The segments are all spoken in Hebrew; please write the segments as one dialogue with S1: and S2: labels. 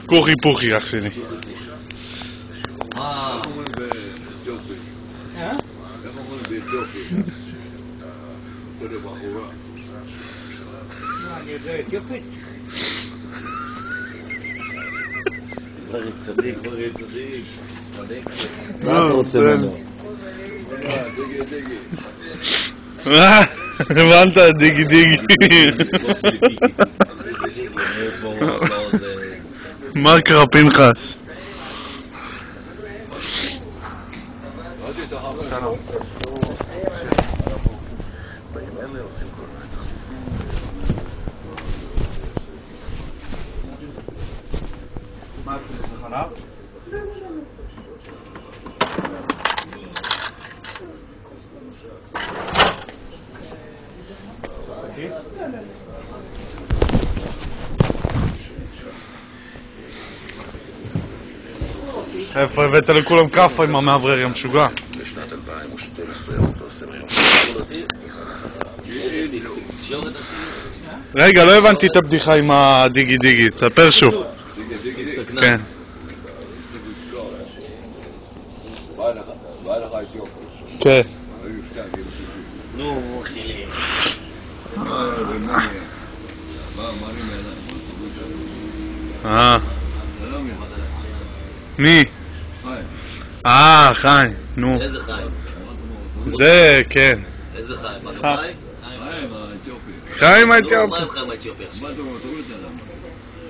S1: כוכי פוכי, אח שלי.
S2: מה?
S3: איך אומרים באתיופיה? איך אומרים באתיופיה? אותו לבחורה.
S4: אני יודע אתיופית?
S2: ברי צדיק, ברי צדיק.
S5: מה אתה רוצה ממנו?
S3: דגי.
S1: הבנת? דיגי דיגי. מה קרה פנחס? איפה הבאת לכולם קפה עם המעברר, ים משוגע?
S5: בשנת 2012 הוא פרסם היום.
S1: רגע, לא הבנתי את הבדיחה עם הדיגי דיגי, תספר שוב. כן.
S3: בא לך אתיופיה.
S1: כן.
S2: נו, חילי.
S1: מי? חיים, נו.
S2: איזה חיים?
S1: זה, כן.
S2: איזה חיים? מה
S1: חיים.
S2: חיים?
S3: האתיופי.
S1: חיים
S2: מה
S1: האתיופי.
S2: עם חיים האתיופי עכשיו?
S3: מה אתה אומר? תוריד את הלמה.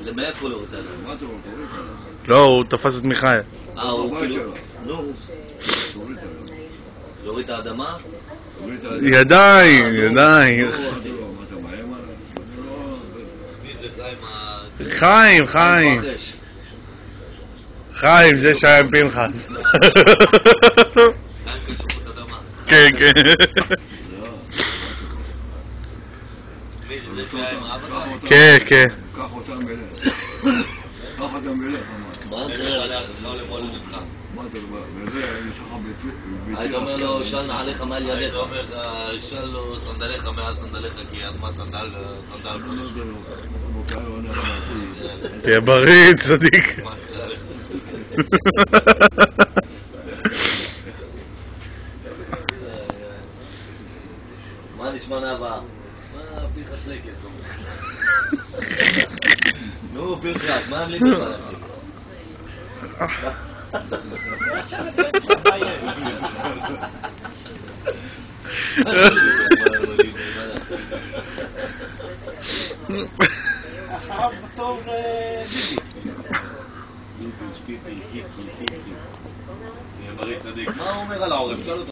S2: למאיפה להוריד עליו?
S3: מה אתה אומר? תוריד את הלמה.
S1: לא, הוא תפס את מיכאל.
S2: הוא
S3: הבית
S2: כאילו...
S3: שלו.
S2: נו,
S3: תוריד את הלמה.
S2: להוריד את האדמה?
S3: תוריד את הלמה.
S1: ידיים, ידיים.
S3: מה אתה מאיים עליו?
S2: מי זה חיים ה...
S1: חיים, חיים. חיים, זה שהיה עם פנחס.
S2: חיים כשפות אדמה.
S1: כן, כן.
S2: מי זה שהיה עם אבא?
S1: כן, כן.
S3: קח אותם מלך. קח אותם מלך.
S2: מה זה? אפשר למול ממך.
S3: מה אתה אומר? וזה, יש לך ביתי.
S2: היית אומר לו, של נעליך מעל ידיך. היית אומר לך, של לו סנדליך מעל סנדליך, כי אדמת סנדל קודש.
S1: תהיה בריא, צדיק.
S2: מה נשמע נאווה? מה פרחס לקט? נו פרחס, מה המליטים על אנשים?
S4: אחריו בתור ביבי.
S2: מה הוא אומר על העורף?